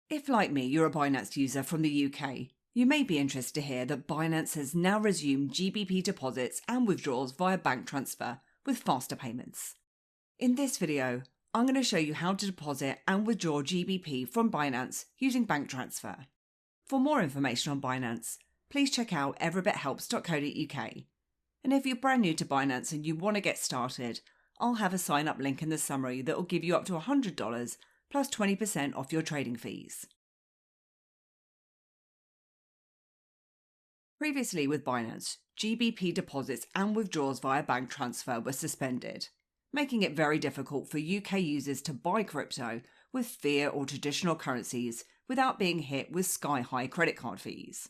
If, like me, you're a Binance user from the UK, you may be interested to hear that Binance has now resumed GBP deposits and withdrawals via bank transfer with faster payments. In this video, I'm going to show you how to deposit and withdraw GBP from Binance using bank transfer. For more information on Binance, please check out everybithelps.co.uk. And if you're brand new to Binance and you want to get started, I'll have a sign up link in the summary that will give you up to $100 plus 20% off your trading fees. Previously with Binance, GBP deposits and withdrawals via bank transfer were suspended, making it very difficult for UK users to buy crypto with fiat or traditional currencies without being hit with sky-high credit card fees.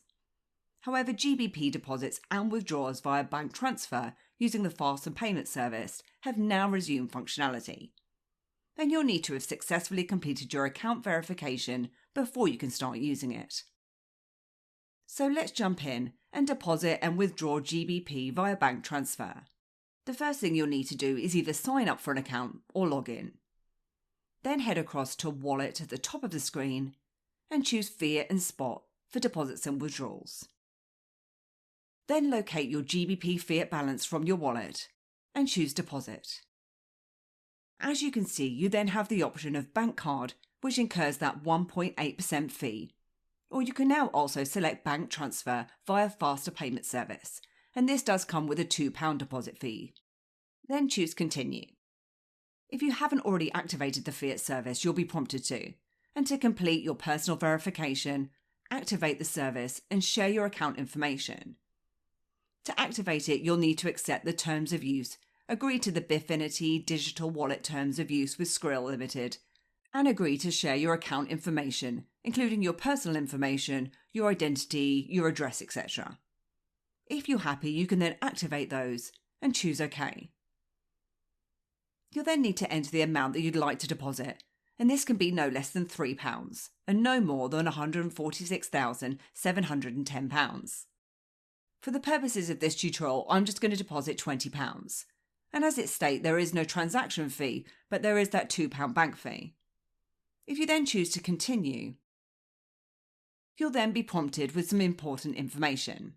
However, GBP deposits and withdrawals via bank transfer using the faster payment service have now resumed functionality. And you'll need to have successfully completed your account verification before you can start using it. So let's jump in and deposit and withdraw GBP via bank transfer. The first thing you'll need to do is either sign up for an account or log in. Then head across to Wallet at the top of the screen and choose Fiat and Spot for deposits and withdrawals. Then locate your GBP Fiat balance from your wallet and choose Deposit. As you can see, you then have the option of bank card, which incurs that 1.8% fee. Or you can now also select bank transfer via faster payment service, and this does come with a £2 deposit fee. Then choose Continue. If you haven't already activated the Fiat service, you'll be prompted to. And to complete your personal verification, activate the service and share your account information. To activate it, you'll need to accept the terms of use, agree to the Bifinity Digital Wallet Terms of Use with Skrill Limited, and agree to share your account information, including your personal information, your identity, your address, etc. If you're happy, you can then activate those and choose OK. You'll then need to enter the amount that you'd like to deposit, and this can be no less than £3 and no more than £146,710. For the purposes of this tutorial, I'm just going to deposit £20. And as it states, there is no transaction fee, but there is that £2 bank fee. If you then choose to continue, you'll then be prompted with some important information.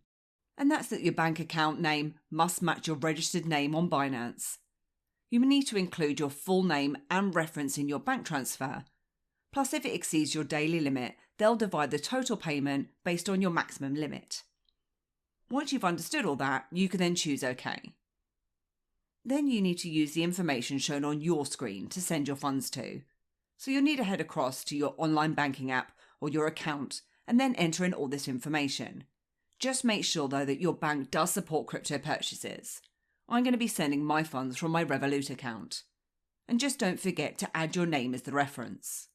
And that's that your bank account name must match your registered name on Binance. You will need to include your full name and reference in your bank transfer. Plus, if it exceeds your daily limit, they'll divide the total payment based on your maximum limit. Once you've understood all that, you can then choose OK. Then you need to use the information shown on your screen to send your funds to. So you'll need to head across to your online banking app or your account and then enter in all this information. Just make sure though that your bank does support crypto purchases. I'm going to be sending my funds from my Revolut account. And just don't forget to add your name as the reference.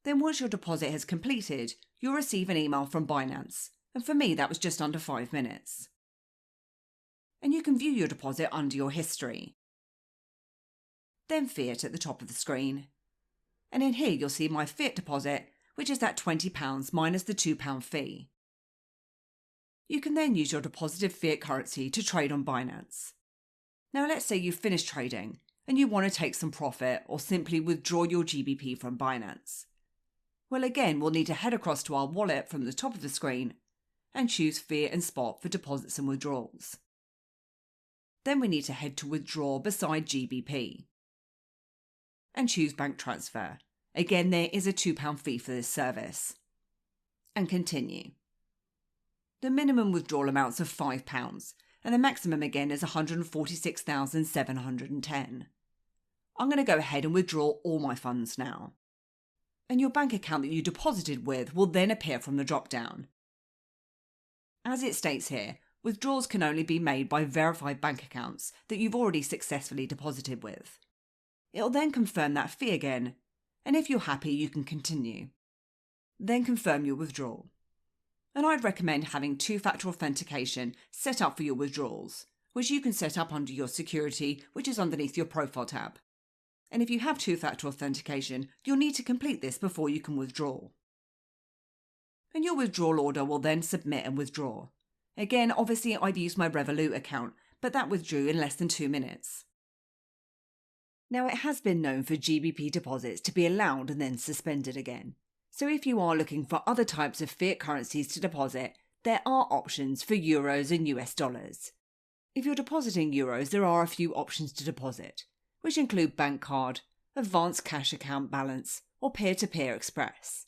Then once your deposit has completed, you'll receive an email from Binance. And for me, that was just under 5 minutes. And you can view your deposit under your history. Then Fiat at the top of the screen. And in here, you'll see my Fiat deposit, which is that £20 minus the £2 fee. You can then use your deposited Fiat currency to trade on Binance. Now, let's say you've finished trading and you want to take some profit or simply withdraw your GBP from Binance. Well, again, we'll need to head across to our wallet from the top of the screen and choose Fiat and Spot for deposits and withdrawals. Then we need to head to Withdraw beside GBP and choose Bank Transfer. Again, there is a £2 fee for this service. And continue. The minimum withdrawal amounts of £5 and the maximum again is £146,710. I'm going to go ahead and withdraw all my funds now. And your bank account that you deposited with will then appear from the drop-down. As it states here, withdrawals can only be made by verified bank accounts that you've already successfully deposited with. It'll then confirm that fee again, and if you're happy, you can continue. Then confirm your withdrawal. And I'd recommend having two-factor authentication set up for your withdrawals, which you can set up under your security, which is underneath your profile tab. And if you have two-factor authentication, you'll need to complete this before you can withdraw. And your withdrawal order will then submit and withdraw. Again, obviously I've used my Revolut account, but that withdrew in less than 2 minutes. Now, it has been known for GBP deposits to be allowed and then suspended again. So if you are looking for other types of fiat currencies to deposit, there are options for euros and US dollars. If you're depositing euros, there are a few options to deposit, which include bank card, advanced cash account balance, or peer-to-peer express.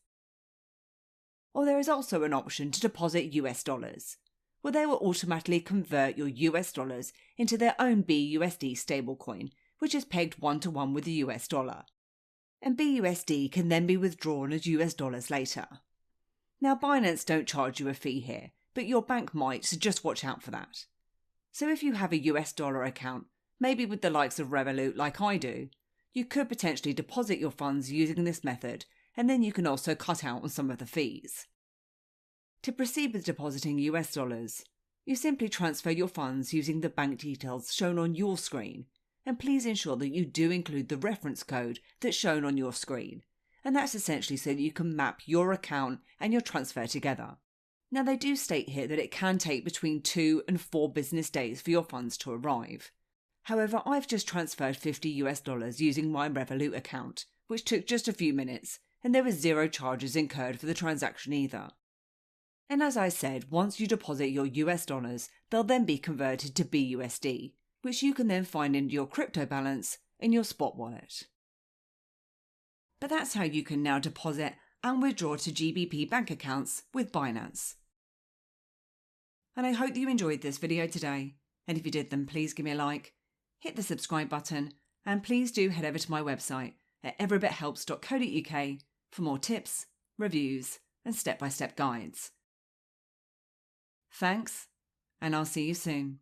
Or there is also an option to deposit US dollars, where they will automatically convert your US dollars into their own BUSD stablecoin, which is pegged 1-to-1 with the US dollar. And BUSD can then be withdrawn as US dollars later. Now, Binance don't charge you a fee here, but your bank might, so just watch out for that. So if you have a US dollar account, maybe with the likes of Revolut like I do, you could potentially deposit your funds using this method, and then you can also cut out on some of the fees. To proceed with depositing US dollars, you simply transfer your funds using the bank details shown on your screen, and please ensure that you do include the reference code that's shown on your screen, and that's essentially so that you can map your account and your transfer together. Now, they do state here that it can take between 2 and 4 business days for your funds to arrive. However, I've just transferred $50 US using my Revolut account, which took just a few minutes, and there were 0 charges incurred for the transaction either. And as I said, once you deposit your US dollars, they'll then be converted to BUSD, which you can then find in your crypto balance in your spot wallet. But that's how you can now deposit and withdraw to GBP bank accounts with Binance. And I hope you enjoyed this video today, and if you did, then please give me a like, hit the subscribe button, and please do head over to my website at everybithelps.co.uk for more tips, reviews, and step-by-step guides. Thanks, and I'll see you soon.